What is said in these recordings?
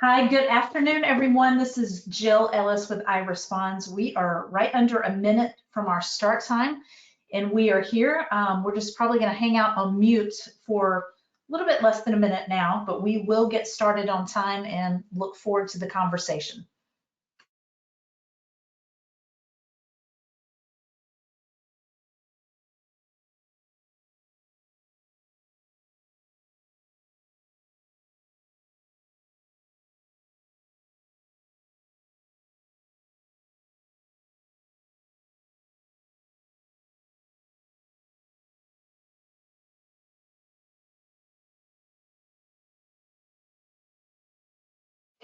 Hi, good afternoon, everyone. This is Jill Ellis with iResponze. We are right under a minute from our start time, and we are here. We're just probably going to hang out on mute for a little bit less than a minute now, but we will get started on time and look forward to the conversation.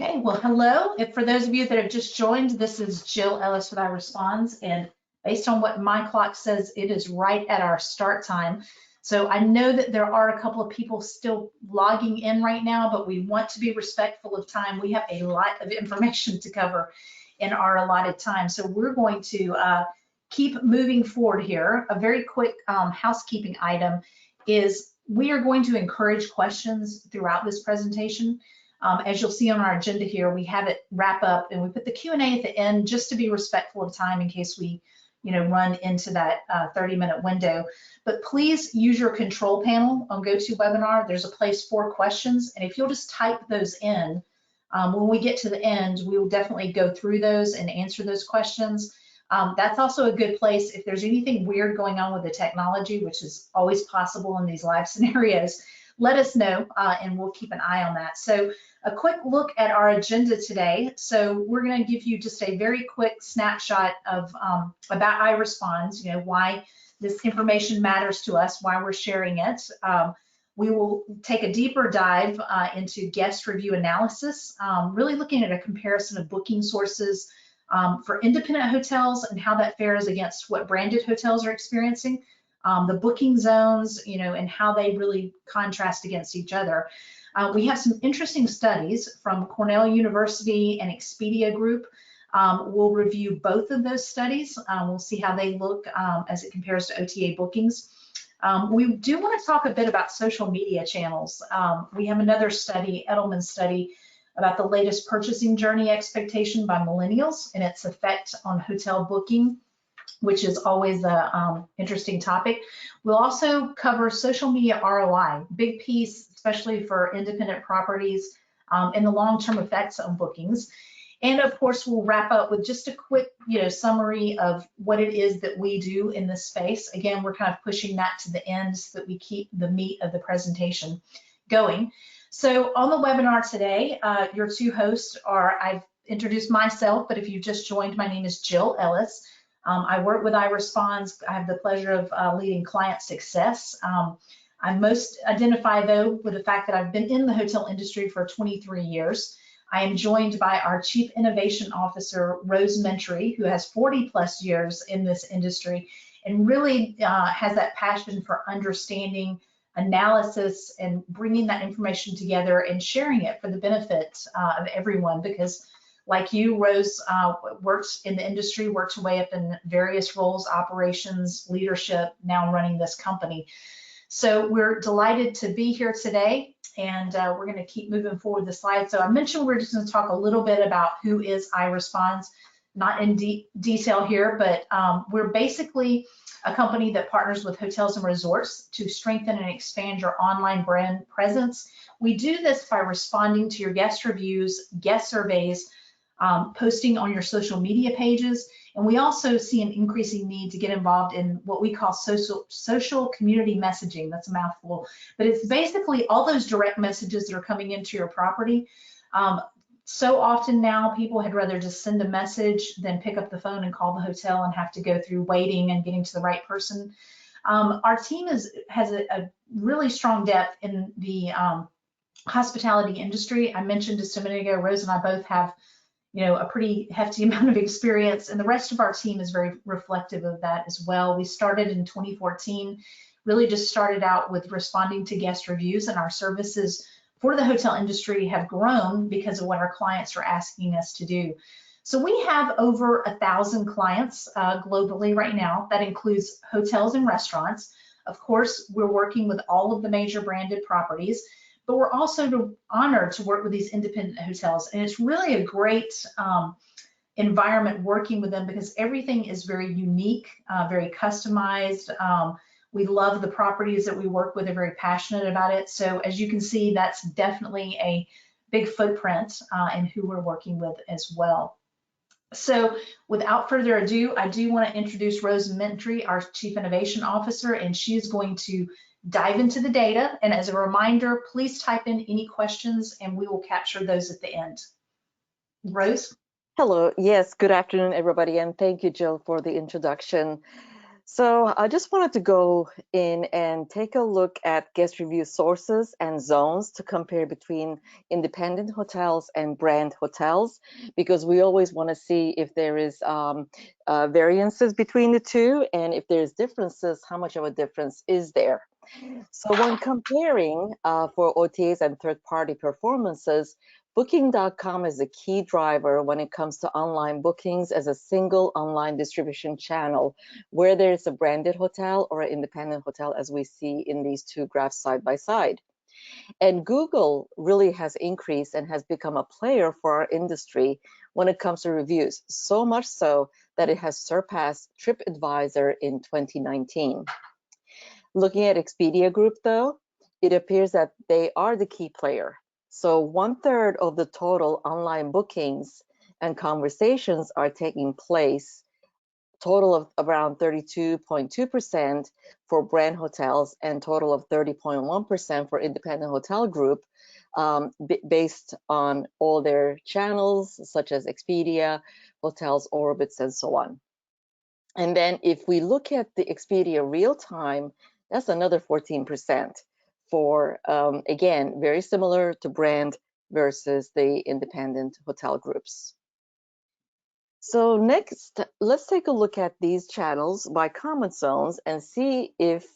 Okay, well, hello. For those of you that have just joined, this is Jill Ellis with iResponze, and based on what my clock says, it is right at our start time. So I know that there are a couple of people still logging in right now, but we want to be respectful of time. We have a lot of information to cover in our allotted time. So we're going to keep moving forward here. A very quick housekeeping item is we are going to encourage questions throughout this presentation. As you'll see on our agenda here, we have it wrap up and we put the Q&A at the end just to be respectful of time in case we run into that 30-minute window. But please use your control panel on GoToWebinar. There's a place for questions, and if you'll just type those in, when we get to the end, we will definitely go through those and answer those questions. That's also a good place if there's anything weird going on with the technology, which is always possible in these live scenarios. Let us know, and we'll keep an eye on that. So a quick look at our agenda today. So we're going to give you just a very quick snapshot of about iResponze, why this information matters to us, why we're sharing it. We will take a deeper dive into guest review analysis, really looking at a comparison of booking sources for independent hotels and how that fares against what branded hotels are experiencing. The booking zones, and how they really contrast against each other. We have some interesting studies from Cornell University and Expedia Group. We'll review both of those studies. We'll see how they look as it compares to OTA bookings. We do want to talk a bit about social media channels. We have another study, Edelman study, about the latest purchasing journey expectation by millennials and its effect on hotel booking, which is always an interesting topic. We'll also cover social media ROI, big piece, especially for independent properties, and the long-term effects on bookings. And of course, we'll wrap up with just a quick, summary of what it is that we do in this space. Again, we're kind of pushing that to the end so that we keep the meat of the presentation going. So on the webinar today, your two hosts are, I've introduced myself, but if you've just joined, my name is Jill Ellis. I work with iResponze. I have the pleasure of leading client success. I'm most identified, though, with the fact that I've been in the hotel industry for 23 years. I am joined by our Chief Innovation Officer, Rose Mentry, who has 40+ years in this industry and really has that passion for understanding, analysis, and bringing that information together and sharing it for the benefit of everyone, because like you, Rose works in the industry, worked her way up in various roles, operations, leadership, now running this company. So we're delighted to be here today, and we're going to keep moving forward the slide. So I mentioned we're just going to talk a little bit about who is iResponze, not in detail here, but we're basically a company that partners with hotels and resorts to strengthen and expand your online brand presence. We do this by responding to your guest reviews, guest surveys, posting on your social media pages, and we also see an increasing need to get involved in what we call social community messaging. That's a mouthful, but it's basically all those direct messages that are coming into your property. So often now people had rather just send a message than pick up the phone and call the hotel and have to go through waiting and getting to the right person. Our team has a really strong depth in the hospitality industry. I mentioned just a minute ago, Rose and I both have a pretty hefty amount of experience, and the rest of our team is very reflective of that as well. We started in 2014, really just started out with responding to guest reviews, and our services for the hotel industry have grown because of what our clients are asking us to do. So we have over 1,000 clients globally right now. That includes hotels and restaurants. Of course, we're working with all of the major branded properties, but we're also honored to work with these independent hotels. And it's really a great environment working with them because everything is very unique, very customized. We love the properties that we work with, are very passionate about it. So as you can see, that's definitely a big footprint in who we're working with as well. So without further ado, I do want to introduce Rose Mentry, our Chief Innovation Officer, and she is going to dive into the data. And as a reminder, please type in any questions and we will capture those at the end. Rose? Hello. Yes, good afternoon, everybody, and thank you, Jill, for the introduction. So I just wanted to go in and take a look at guest review sources and zones to compare between independent hotels and brand hotels, because we always want to see if there is variances between the two, and if there's differences, how much of a difference is there? So when comparing for OTAs and third-party performances, Booking.com is a key driver when it comes to online bookings as a single online distribution channel, where there is a branded hotel or an independent hotel, as we see in these two graphs side by side. And Google really has increased and has become a player for our industry when it comes to reviews, so much so that it has surpassed TripAdvisor in 2019. Looking at Expedia Group, though, it appears that they are the key player. So 1/3 of the total online bookings and conversations are taking place, total of around 32.2% for brand hotels and total of 30.1% for independent hotel group, based on all their channels, such as Expedia, Hotels, Orbitz, and so on. And then if we look at the Expedia real time, that's another 14% for, again, very similar to brand versus the independent hotel groups. So next, let's take a look at these channels by comment zones and see if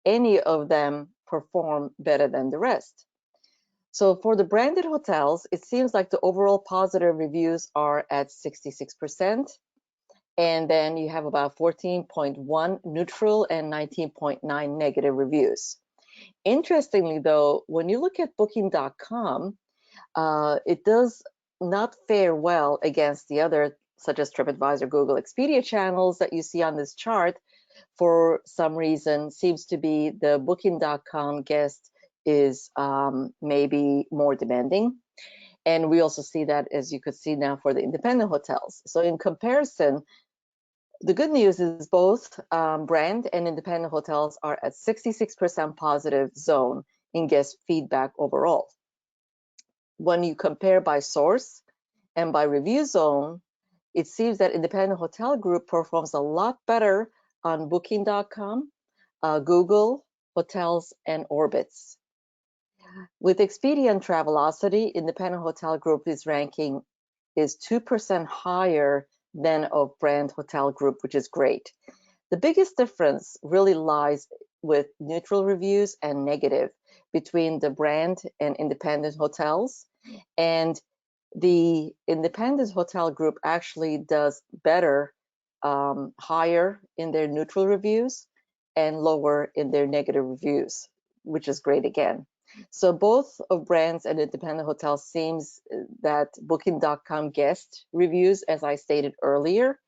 any of them perform better than the rest. So for the branded hotels, it seems like the overall positive reviews are at 66%. And then you have about 14.1 neutral and 19.9 negative reviews. Interestingly, though, when you look at Booking.com, it does not fare well against the other, such as TripAdvisor, Google, Expedia channels that you see on this chart. For some reason, seems to be the Booking.com guest is maybe more demanding. And we also see that, as you could see now, for the independent hotels. So in comparison, the good news is both brand and independent hotels are at 66% positive zone in guest feedback overall. When you compare by source and by review zone, it seems that independent hotel group performs a lot better on Booking.com, Google, Hotels, and Orbitz. With Expedia and Travelocity, independent hotel group is ranking is 2% higher than of brand hotel group, which is great. The biggest difference really lies with neutral reviews and negative between the brand and independent hotels. And the independent hotel group actually does better, higher in their neutral reviews and lower in their negative reviews, which is great again. So both of brands and independent hotels seems that Booking.com guest reviews, as I stated earlier,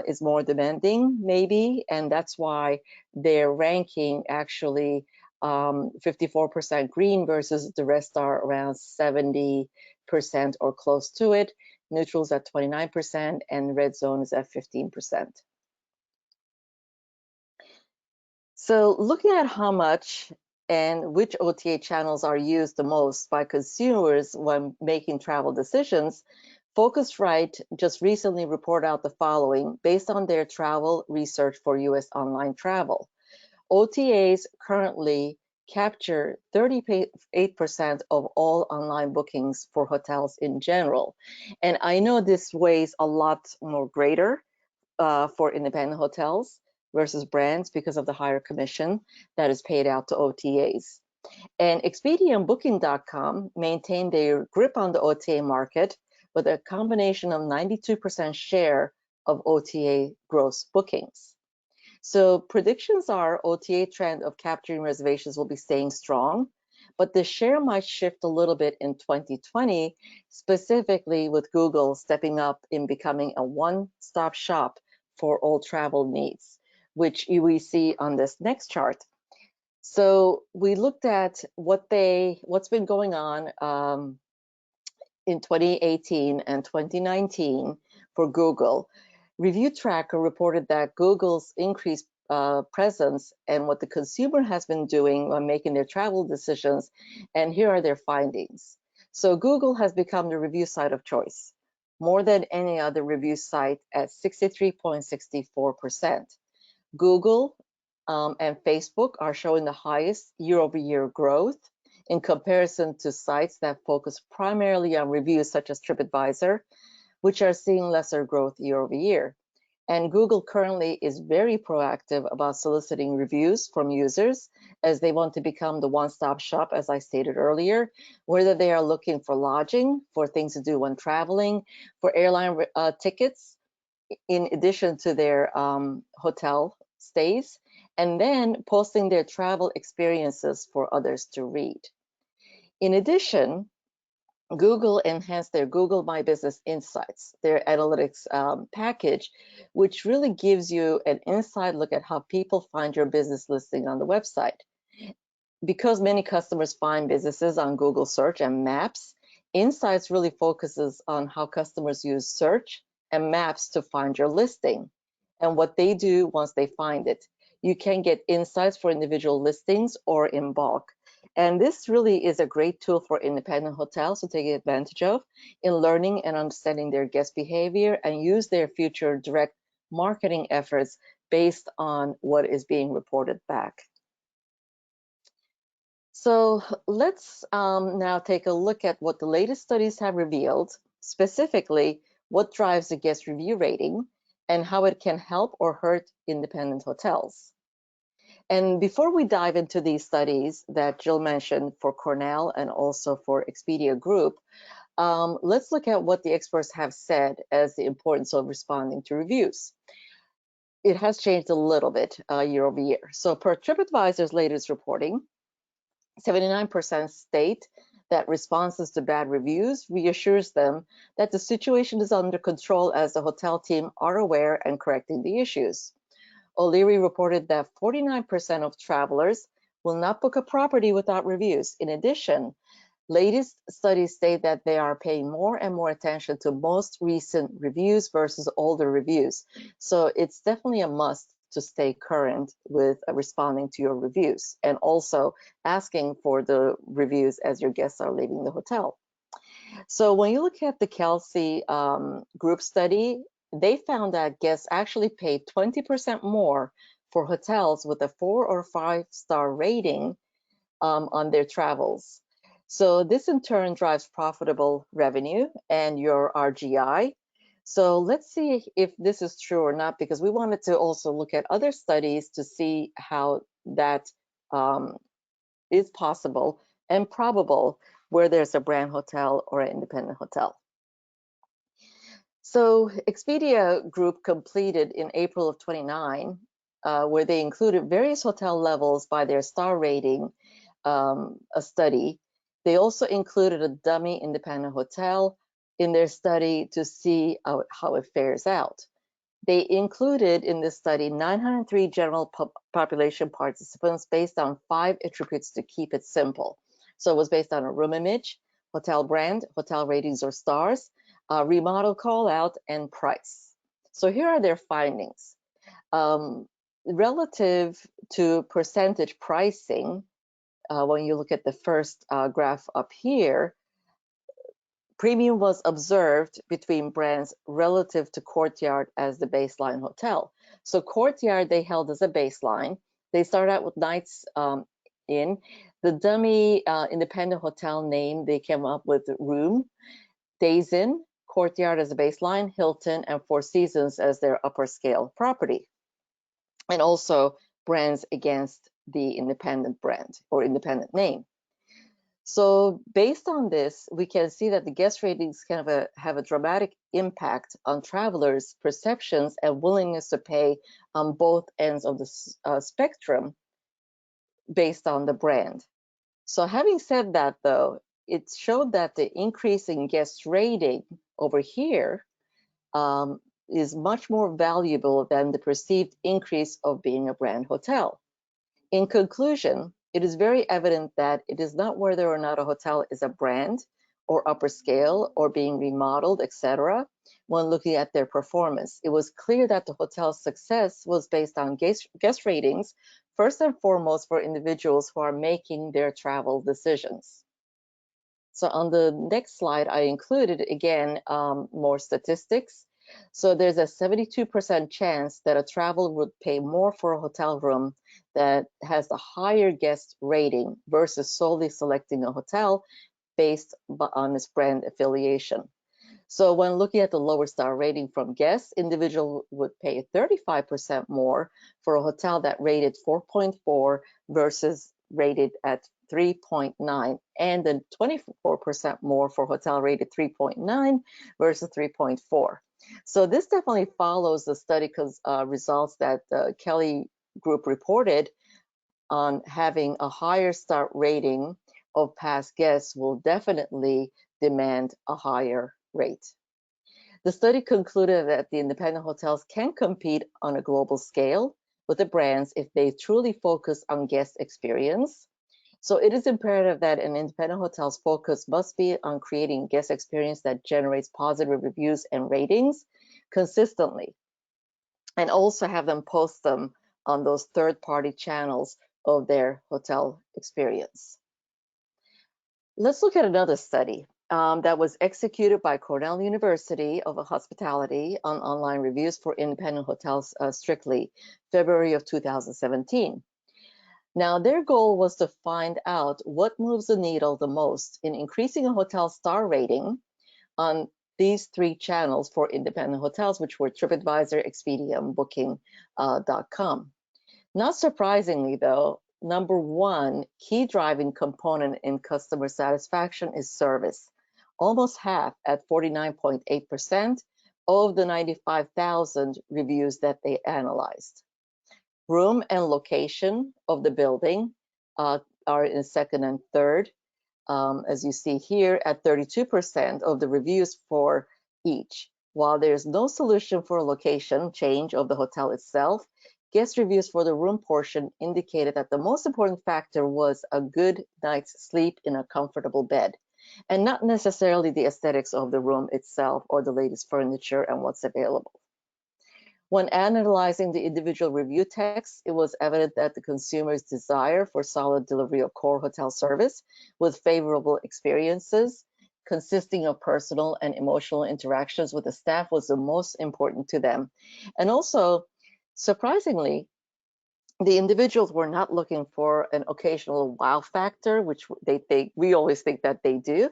is more demanding maybe, and that's why their ranking actually 54% green versus the rest are around 70% or close to it. Neutrals at 29% and red zone is at 15%. So looking at how much and which OTA channels are used the most by consumers when making travel decisions, Focusrite just recently reported out the following based on their travel research for US online travel. OTAs currently capture 38% of all online bookings for hotels in general. And I know this weighs a lot more greater for independent hotels versus brands because of the higher commission that is paid out to OTAs. And Expedia and Booking.com maintain their grip on the OTA market with a combination of 92% share of OTA gross bookings. So predictions are OTA trend of capturing reservations will be staying strong, but the share might shift a little bit in 2020, specifically with Google stepping up in becoming a one-stop shop for all travel needs, which we see on this next chart. So we looked at what's been going on in 2018 and 2019 for Google. Review Tracker reported that Google's increased presence and what the consumer has been doing when making their travel decisions, and here are their findings. So Google has become the review site of choice, more than any other review site at 63.64%. Google and Facebook are showing the highest year-over-year growth in comparison to sites that focus primarily on reviews such as TripAdvisor, which are seeing lesser growth year-over-year. And Google currently is very proactive about soliciting reviews from users as they want to become the one-stop shop, as I stated earlier, whether they are looking for lodging, for things to do when traveling, for airline tickets, in addition to their hotel stays, and then posting their travel experiences for others to read. In addition, Google enhanced their Google My Business Insights, their analytics package, which really gives you an inside look at how people find your business listing on the website. Because many customers find businesses on Google Search and Maps, Insights really focuses on how customers use search and maps to find your listing and what they do once they find it. You can get insights for individual listings or in bulk. And this really is a great tool for independent hotels to take advantage of in learning and understanding their guest behavior and use their future direct marketing efforts based on what is being reported back. So let's now take a look at what the latest studies have revealed, specifically what drives the guest review rating and how it can help or hurt independent hotels. And before we dive into these studies that Jill mentioned for Cornell and also for Expedia Group, let's look at what the experts have said as the importance of responding to reviews. It has changed a little bit year over year. So per TripAdvisor's latest reporting, 79% state that responses to bad reviews reassures them that the situation is under control as the hotel team are aware and correcting the issues. O'Leary reported that 49% of travelers will not book a property without reviews. In addition, latest studies state that they are paying more and more attention to most recent reviews versus older reviews. So it's definitely a must to stay current with responding to your reviews and also asking for the reviews as your guests are leaving the hotel. So when you look at the Kelsey group study, they found that guests actually paid 20% more for hotels with a 4 or 5-star rating on their travels. So this in turn drives profitable revenue and your RGI. So let's see if this is true or not, because we wanted to also look at other studies to see how that is possible and probable where there's a brand hotel or an independent hotel. So Expedia Group completed in April of 29, where they included various hotel levels by their star rating, a study. They also included a dummy independent hotel in their study to see how it fares out. They included in this study 903 general population participants based on 5 attributes to keep it simple. So it was based on a room image, hotel brand, hotel ratings or stars, remodel call out, and price. So here are their findings. Relative to percentage pricing, when you look at the first graph up here, premium was observed between brands relative to Courtyard as the baseline hotel. So Courtyard, they held as a baseline. They started out with nights in. The dummy independent hotel name, they came up with room, days in, Courtyard as a baseline, Hilton and Four Seasons as their upper scale property. And also brands against the independent brand or independent name. So based on this, we can see that the guest ratings can have a dramatic impact on travelers' perceptions and willingness to pay on both ends of the spectrum based on the brand. So having said that, though, it showed that the increase in guest rating over here is much more valuable than the perceived increase of being a brand hotel. In conclusion, it is very evident that it is not whether or not a hotel is a brand or upper scale or being remodeled, etc. When looking at their performance, it was clear that the hotel's success was based on guest ratings, first and foremost for individuals who are making their travel decisions. So on the next slide, I included, again, more statistics. So there's a 72% chance that a traveler would pay more for a hotel room that has a higher guest rating versus solely selecting a hotel based on its brand affiliation. So when looking at the lower star rating from guests, individual would pay 35% more for a hotel that rated 4.4 versus rated at 3.9, and then 24% more for hotel rated 3.9 versus 3.4. So this definitely follows the study results that the Kelly group reported on having a higher star rating of past guests will definitely demand a higher rate. The study concluded that the independent hotels can compete on a global scale with the brands if they truly focus on guest experience. So it is imperative that an independent hotel's focus must be on creating guest experience that generates positive reviews and ratings consistently, and also have them post them on those third-party channels of their hotel experience. Let's look at another study that was executed by Cornell University of Hospitality on online reviews for independent hotels strictly, February of 2017. Now, their goal was to find out what moves the needle the most in increasing a hotel star rating on these three channels for independent hotels, which were TripAdvisor, Expedia, and Booking.com. Not surprisingly, though, number one key driving component in customer satisfaction is service. Almost half, at 49.8%, of the 95,000 reviews that they analyzed. Room and location of the building are in second and third, as you see here, at 32% of the reviews for each. While there's no solution for a location change of the hotel itself, guest reviews for the room portion indicated that the most important factor was a good night's sleep in a comfortable bed, and not necessarily the aesthetics of the room itself or the latest furniture and what's available. When analyzing the individual review text, it was evident that the consumer's desire for solid delivery of core hotel service with favorable experiences consisting of personal and emotional interactions with the staff was the most important to them. And also, surprisingly, the individuals were not looking for an occasional wow factor, which we always think that they do,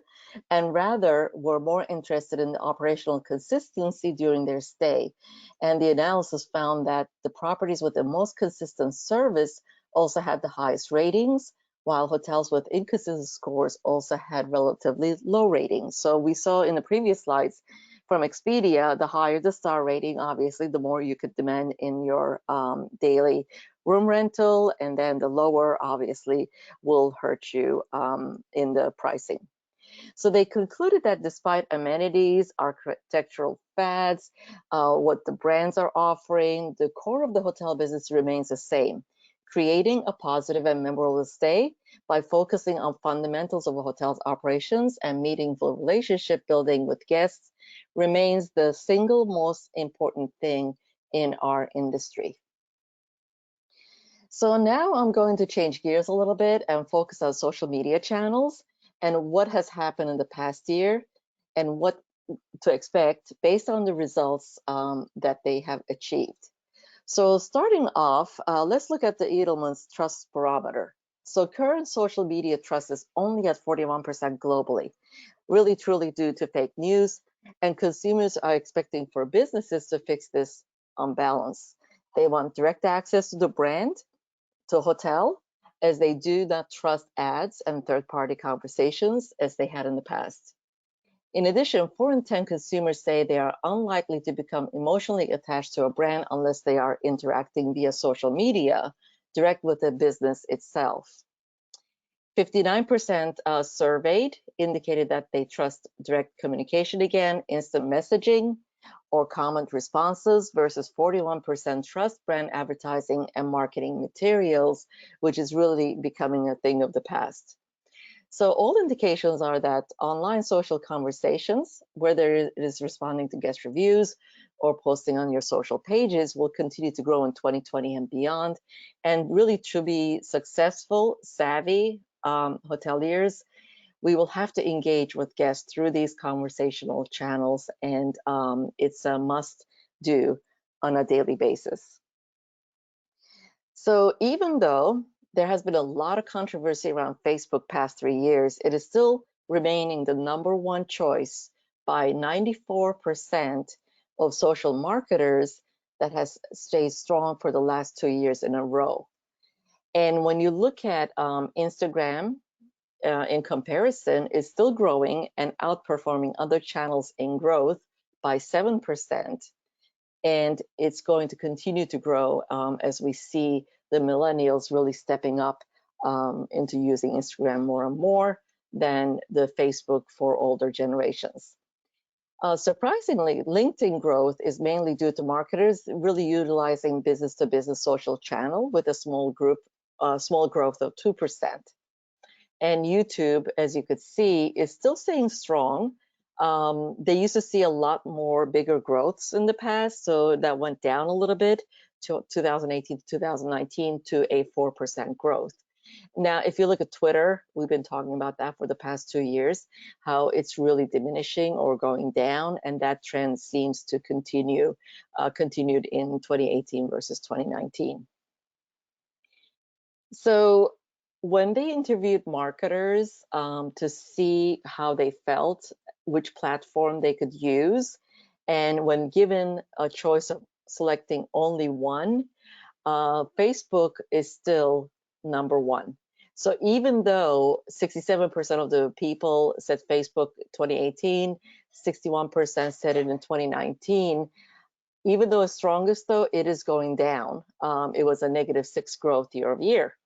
and rather were more interested in the operational consistency during their stay. And the analysis found that the properties with the most consistent service also had the highest ratings, while hotels with inconsistent scores also had relatively low ratings. So we saw in the previous slides from Expedia, the higher the star rating, obviously, the more you could demand in your daily room rental, and then the lower obviously will hurt you in the pricing. So they concluded that despite amenities, architectural fads, what the brands are offering, the core of the hotel business remains the same. Creating a positive and memorable stay by focusing on fundamentals of a hotel's operations and meaningful relationship building with guests remains the single most important thing in our industry. So now I'm going to change gears a little bit and focus on social media channels and what has happened in the past year and what to expect based on the results that they have achieved. So starting off, let's look at the Edelman's Trust Barometer. So current social media trust is only at 41% globally, really truly due to fake news, and consumers are expecting for businesses to fix this unbalance. They want direct access to the brand, to hotel, as they do not trust ads and third-party conversations as they had in the past. In addition, 4 in 10 consumers say they are unlikely to become emotionally attached to a brand unless they are interacting via social media, direct with the business itself. 59% surveyed indicated that they trust direct communication again, instant messaging, or comment responses versus 41% trust brand advertising and marketing materials, which is really becoming a thing of the past. So all indications are that online social conversations, whether it is responding to guest reviews or posting on your social pages, will continue to grow in 2020 and beyond. And really to be successful, savvy hoteliers, we will have to engage with guests through these conversational channels, and it's a must do on a daily basis. So even though there has been a lot of controversy around Facebook past 3 years, it is still remaining the #1 choice by 94% of social marketers that has stayed strong for the last 2 years in a row. And when you look at Instagram, in comparison, is still growing and outperforming other channels in growth by 7%. And it's going to continue to grow as we see the millennials really stepping up into using Instagram more and more than the Facebook for older generations. Surprisingly, LinkedIn growth is mainly due to marketers really utilizing business-to-business social channel with a small growth of 2%. And YouTube, as you could see, is still staying strong. They used to see a lot more bigger growths in the past, so that went down a little bit to 2018 to 2019 to a 4% growth. Now, if you look at Twitter, we've been talking about that for the past 2 years, how it's really diminishing or going down, and that trend seems to continued in 2018 versus 2019. So when they interviewed marketers to see how they felt, which platform they could use, and when given a choice of selecting only one, Facebook is still #1. So even though 67% of the people said Facebook 2018, 61% said it in 2019, even though it's strongest though, it is going down. It was a -6 growth year over year.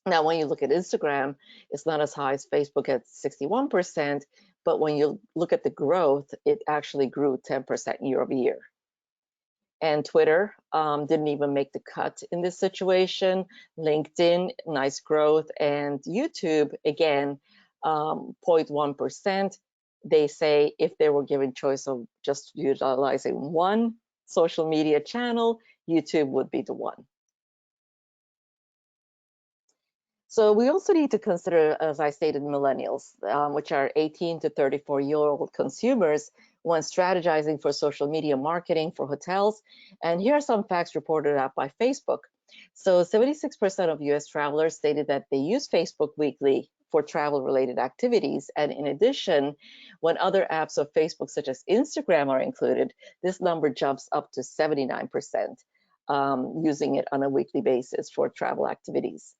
Now, when you look at Instagram, it's not as high as Facebook at 61%, but when you look at the growth, it actually grew 10% year over year. And Twitter didn't even make the cut in this situation. LinkedIn, nice growth. And YouTube, again, 0.1%. They say if they were given choice of just utilizing one social media channel, YouTube would be the one. So we also need to consider, as I stated, millennials, which are 18 to 34-year-old consumers when strategizing for social media marketing for hotels. And here are some facts reported out by Facebook. So 76% of US travelers stated that they use Facebook weekly for travel-related activities. And in addition, when other apps of Facebook, such as Instagram, are included, this number jumps up to 79%, using it on a weekly basis for travel activities.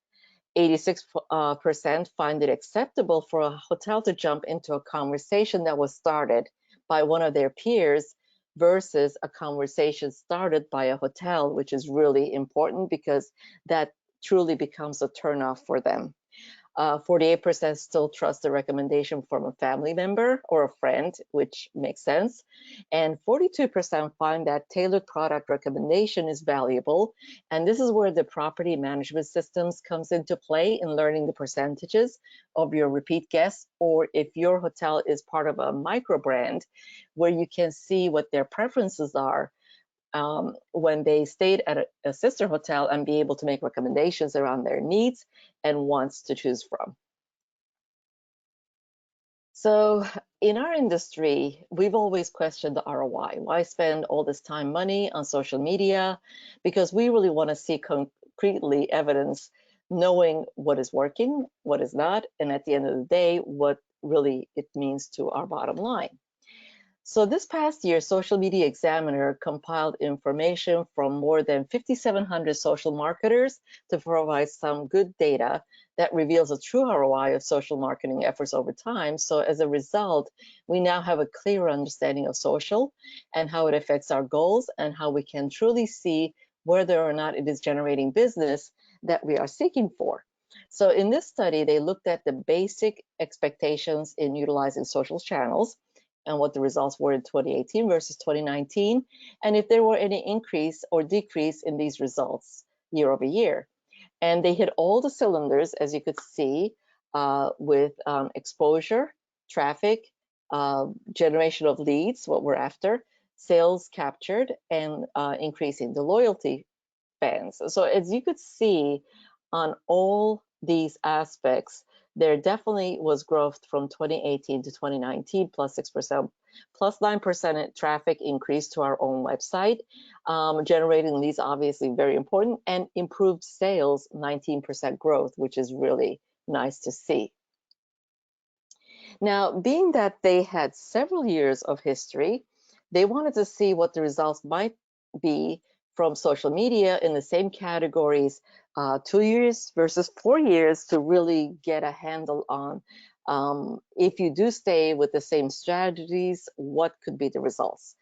86% find it acceptable for a hotel to jump into a conversation that was started by one of their peers versus a conversation started by a hotel, which is really important because that truly becomes a turnoff for them. 48% still trust the recommendation from a family member or a friend, which makes sense. And 42% find that tailored product recommendation is valuable. And this is where the property management systems comes into play in learning the percentages of your repeat guests, or if your hotel is part of a micro brand, where you can see what their preferences are when they stayed at a sister hotel and be able to make recommendations around their needs and wants to choose from. So in our industry, we've always questioned the ROI. Why spend all this time, money on social media? Because we really want to see concretely evidence, knowing what is working, what is not, and at the end of the day, what really it means to our bottom line. So this past year, Social Media Examiner compiled information from more than 5,700 social marketers to provide some good data that reveals a true ROI of social marketing efforts over time. So as a result, we now have a clear understanding of social and how it affects our goals and how we can truly see whether or not it is generating business that we are seeking for. So in this study, they looked at the basic expectations in utilizing social channels and what the results were in 2018 versus 2019, and if there were any increase or decrease in these results year over year. And they hit all the cylinders, as you could see, with exposure, traffic, generation of leads, what we're after, sales captured, and increasing the loyalty fans. So as you could see on all these aspects, there definitely was growth from 2018 to 2019, plus 6%, plus 9% traffic increase to our own website. Generating leads, obviously very important, and improved sales, 19% growth, which is really nice to see. Now, being that they had several years of history, they wanted to see what the results might be from social media in the same categories, 2 years versus 4 years, to really get a handle on if you do stay with the same strategies, what could be the results.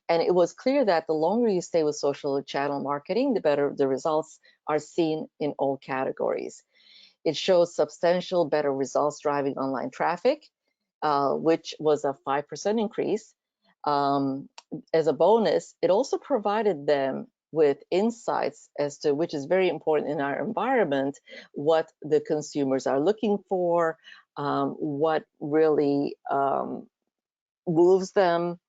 And it was clear that the longer you stay with social channel marketing, the better the results are seen in all categories. It shows substantial better results driving online traffic, which was a 5% increase. As a bonus, it also provided them with insights as to, which is very important in our environment, what the consumers are looking for, what really moves them,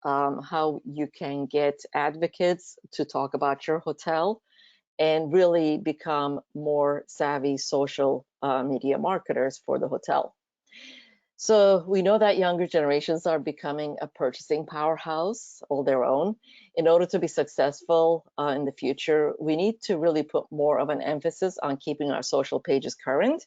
how you can get advocates to talk about your hotel, and really become more savvy social media marketers for the hotel. So we know that younger generations are becoming a purchasing powerhouse all their own. In order to be successful in the future, we need to really put more of an emphasis on keeping our social pages current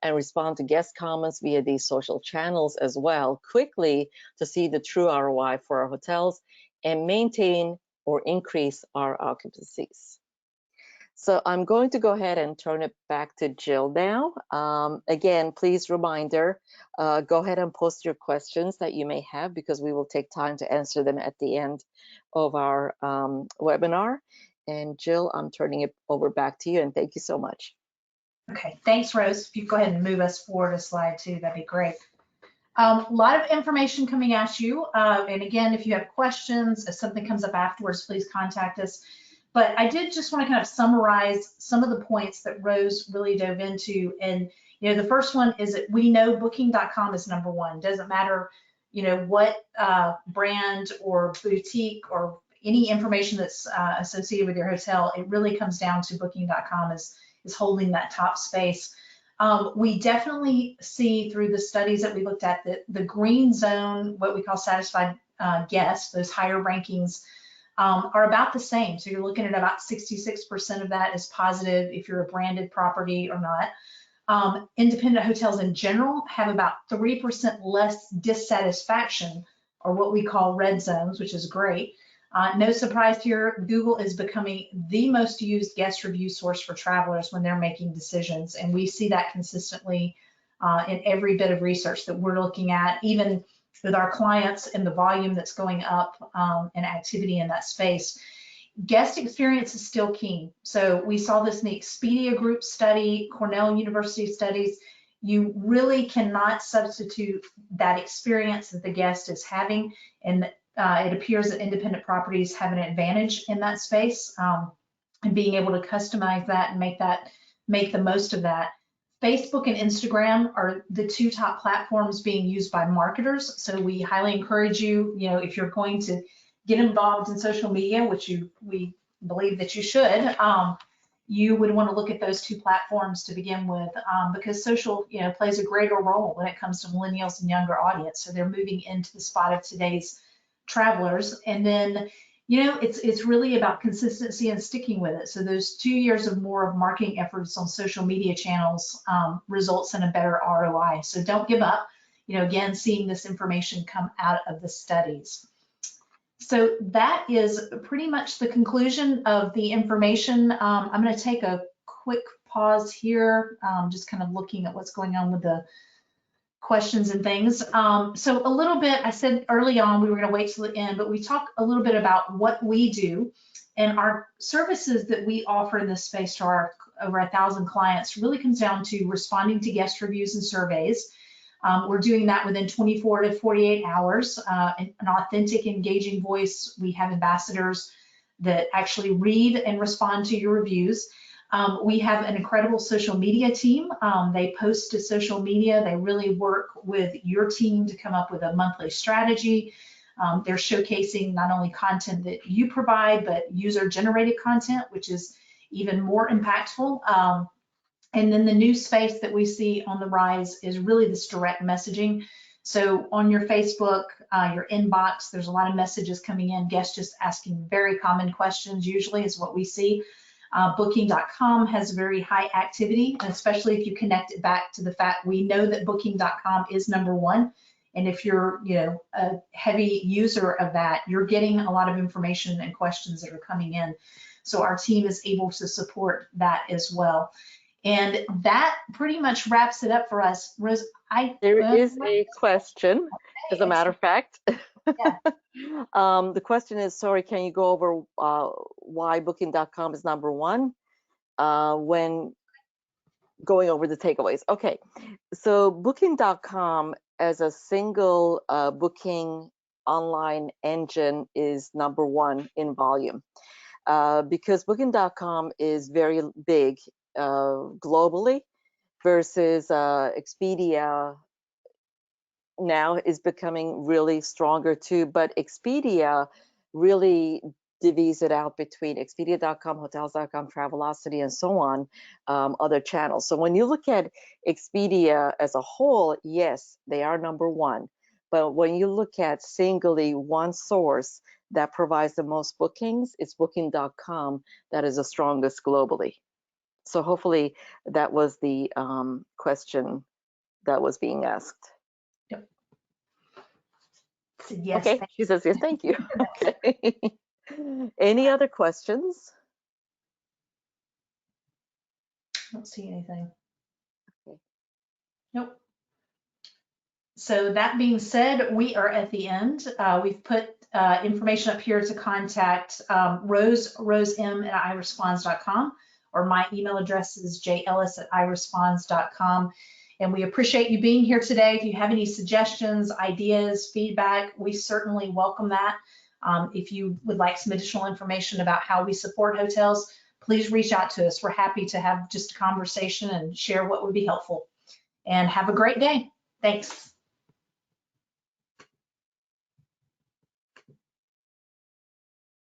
and respond to guest comments via these social channels as well quickly to see the true ROI for our hotels and maintain or increase our occupancies. So I'm going to go ahead and turn it back to Jill now. Again, please reminder, go ahead and post your questions that you may have, because we will take time to answer them at the end of our webinar. And Jill, I'm turning it over back to you, and thank you so much. Okay, thanks, Rose. If you go ahead and move us forward a slide too, that'd be great. A lot of information coming at you. And again, if you have questions, if something comes up afterwards, please contact us. But I did just want to kind of summarize some of the points that Rose really dove into. And, you know, the first one is that we know booking.com is number one. Doesn't matter, you know, what brand or boutique or any information that's associated with your hotel, it really comes down to booking.com is holding that top space. We definitely see through the studies that we looked at that the green zone, what we call satisfied guests, those higher rankings, are about the same. So you're looking at about 66% of that is positive if you're a branded property or not. Independent hotels in general have about 3% less dissatisfaction, or what we call red zones, which is great. No surprise here, Google is becoming the most used guest review source for travelers when they're making decisions. And we see that consistently in every bit of research that we're looking at, even with our clients and the volume that's going up and activity in that space. Guest experience is still key. So we saw this in the Expedia group study, Cornell University studies. You really cannot substitute that experience that the guest is having, and it appears that independent properties have an advantage in that space, and being able to customize that and make the most of that. Facebook and Instagram are the two top platforms being used by marketers. So we highly encourage you, you know, if you're going to get involved in social media, which we believe that you should, you would want to look at those two platforms to begin with, because social, you know, plays a greater role when it comes to millennials and younger audience. So they're moving into the spot of today's travelers. And then, you know, it's really about consistency and sticking with it. So those 2 years or more of marketing efforts on social media channels results in a better ROI. So don't give up. You know, again, seeing this information come out of the studies. So that is pretty much the conclusion of the information. I'm going to take a quick pause here, just kind of looking at what's going on with the questions and things. So a little bit, I said early on we were going to wait till the end, but we talk a little bit about what we do and our services that we offer in this space to our over 1,000 clients really comes down to responding to guest reviews and surveys. We're doing that within 24 to 48 hours, an authentic, engaging voice. We have ambassadors that actually read and respond to your reviews. We have an incredible social media team. They post to social media. They really work with your team to come up with a monthly strategy. They're showcasing not only content that you provide, but user-generated content, which is even more impactful. And then the new space that we see on the rise is really this direct messaging. So on your Facebook, your inbox, there's a lot of messages coming in, guests just asking very common questions, usually is what we see. Booking.com has very high activity, and especially if you connect it back to the fact we know that Booking.com is #1. And if you're, a heavy user of that, you're getting a lot of information and questions that are coming in. So our team is able to support that as well. And that pretty much wraps it up for us. Rose, there is a question, as a matter of fact. Yeah. The question is, sorry, can you go over why Booking.com is #1 when going over the takeaways? Okay, so Booking.com as a single booking online engine is #1 in volume because Booking.com is very big globally versus Expedia now is becoming really stronger too, but Expedia really divvies it out between Expedia.com, Hotels.com, Travelocity, and so on, other channels. So when you look at Expedia as a whole, yes, they are #1. But when you look at singly one source that provides the most bookings, it's Booking.com that is the strongest globally. So hopefully that was the question that was being asked. Yep. Yes. Okay, she says yes, thank you. Okay. Any other questions? I don't see anything. Okay. Nope. So that being said, we are at the end. We've put information up here to contact Rose M at iResponze.com, or my email address is jellis@iresponze.com. And we appreciate you being here today. If you have any suggestions, ideas, feedback, we certainly welcome that. If you would like some additional information about how we support hotels, please reach out to us. We're happy to have just a conversation and share what would be helpful. And have a great day. Thanks.